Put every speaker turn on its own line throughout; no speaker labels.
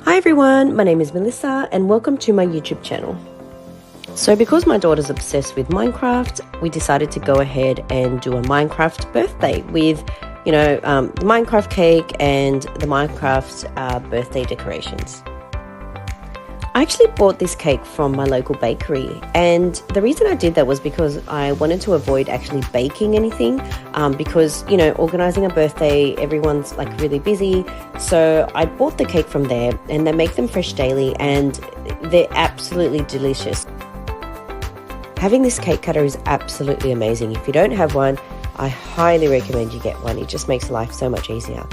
Hi everyone, my name is Melissa and welcome to my YouTube channel. So because my daughter's obsessed with Minecraft, we decided to go ahead and do a Minecraft birthday with, the Minecraft cake and the Minecraft birthday decorations. I actually bought this cake from my local bakery, and the reason I did that was because I wanted to avoid actually baking anything because, organizing a birthday, everyone's like really busy. So I bought the cake from there, and they make them fresh daily and they're absolutely delicious. Having this cake cutter is absolutely amazing. If you don't have one, I highly recommend you get one. It just makes life so much easier.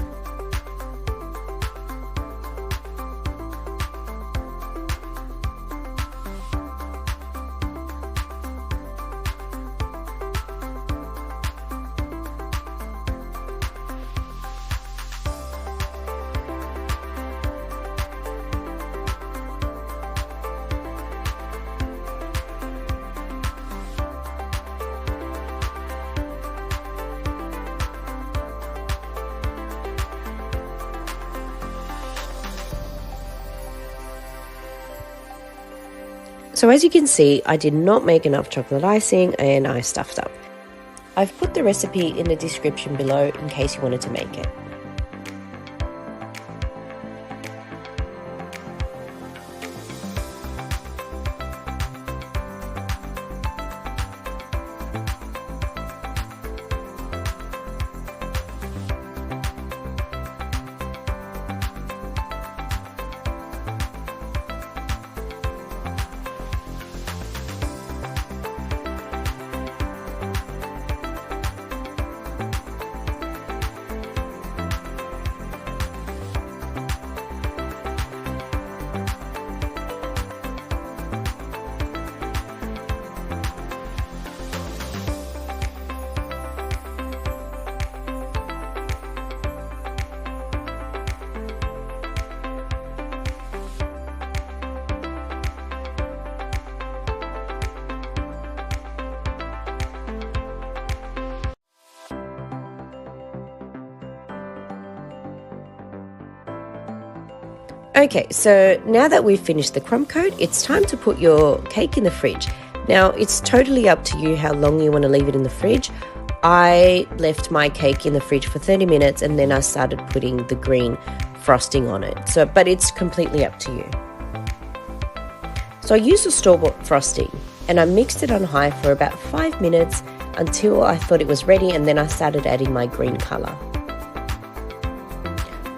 So as you can see, I did not make enough chocolate icing and I stuffed up. I've put the recipe in the description below in case you wanted to make it. Okay, so now that we've finished the crumb coat, it's time to put your cake in the fridge. Now, it's totally up to you how long you want to leave it in the fridge. I left my cake in the fridge for 30 minutes and then I started putting the green frosting on it. But it's completely up to you. So I used a store-bought frosting and I mixed it on high for about 5 minutes until I thought it was ready, and then I started adding my green colour.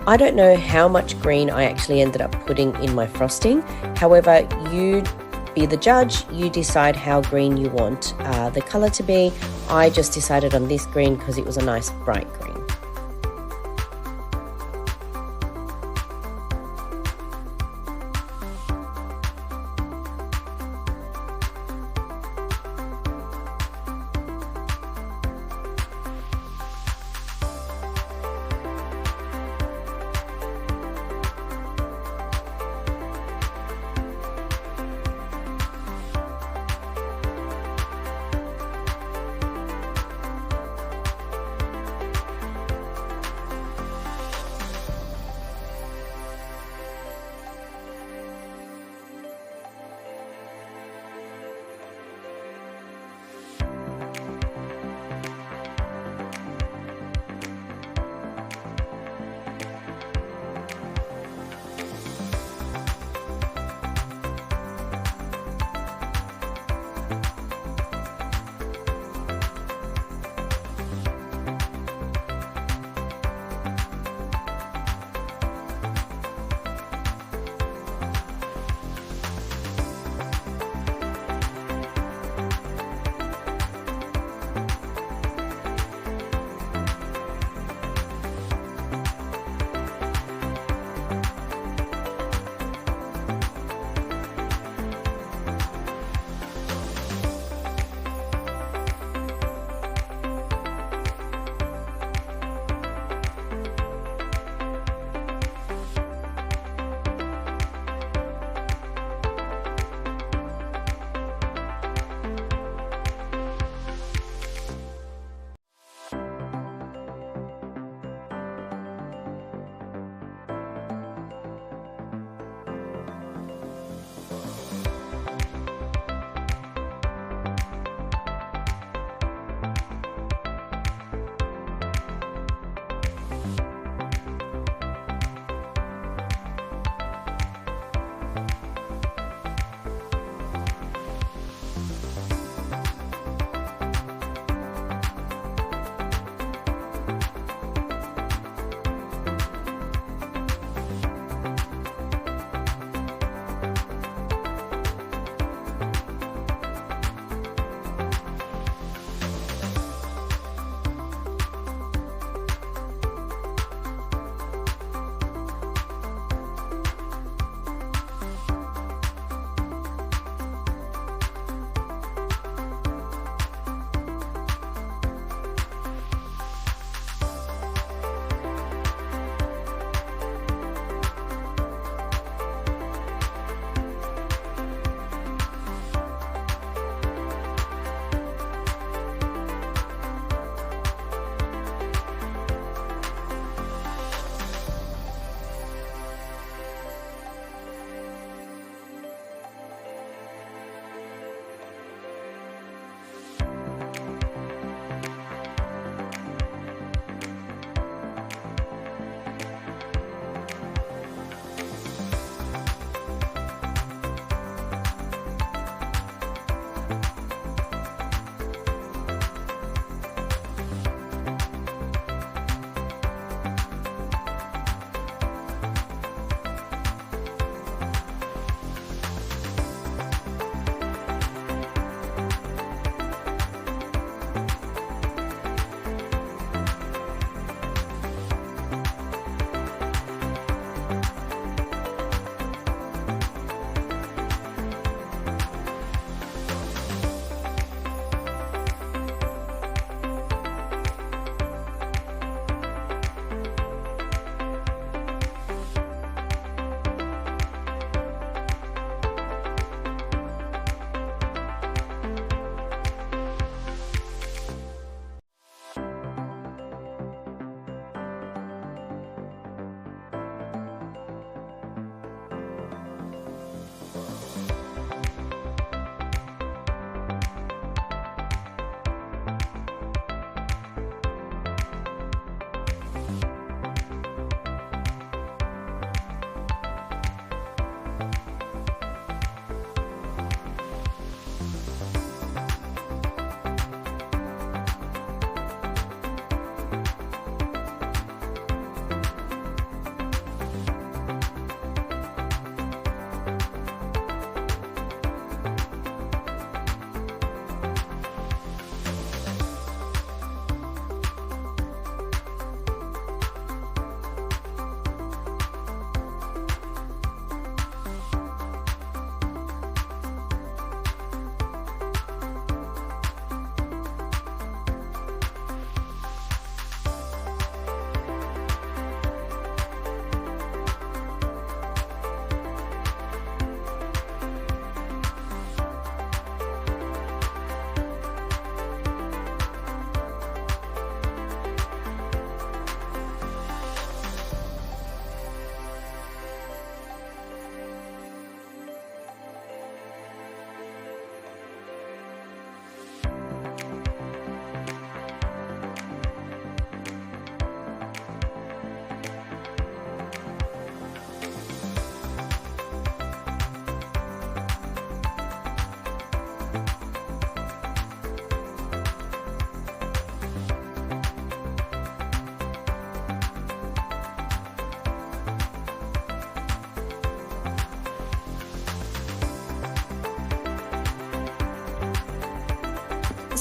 I don't know how much green I actually ended up putting in my frosting. However, you be the judge, you decide how green you want the colour to be. I just decided on this green because it was a nice bright green.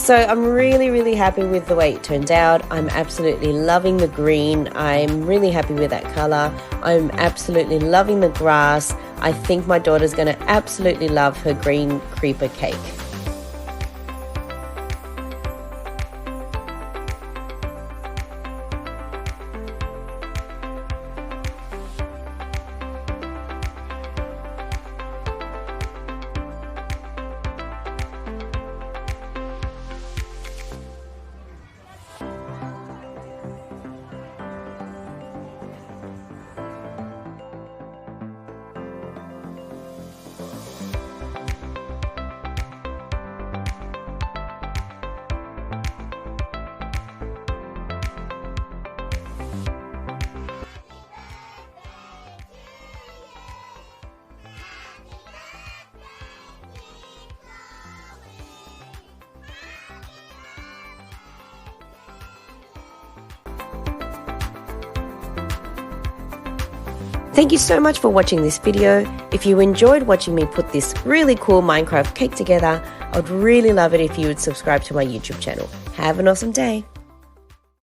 So I'm really happy with the way it turned out. I'm absolutely loving the green. I'm really happy with that color. I'm absolutely loving the grass. I think my daughter's going to absolutely love her green creeper cake. Thank you so much for watching this video. If you enjoyed watching me put this really cool Minecraft cake together, I would really love it if you would subscribe to my YouTube channel. Have an awesome day.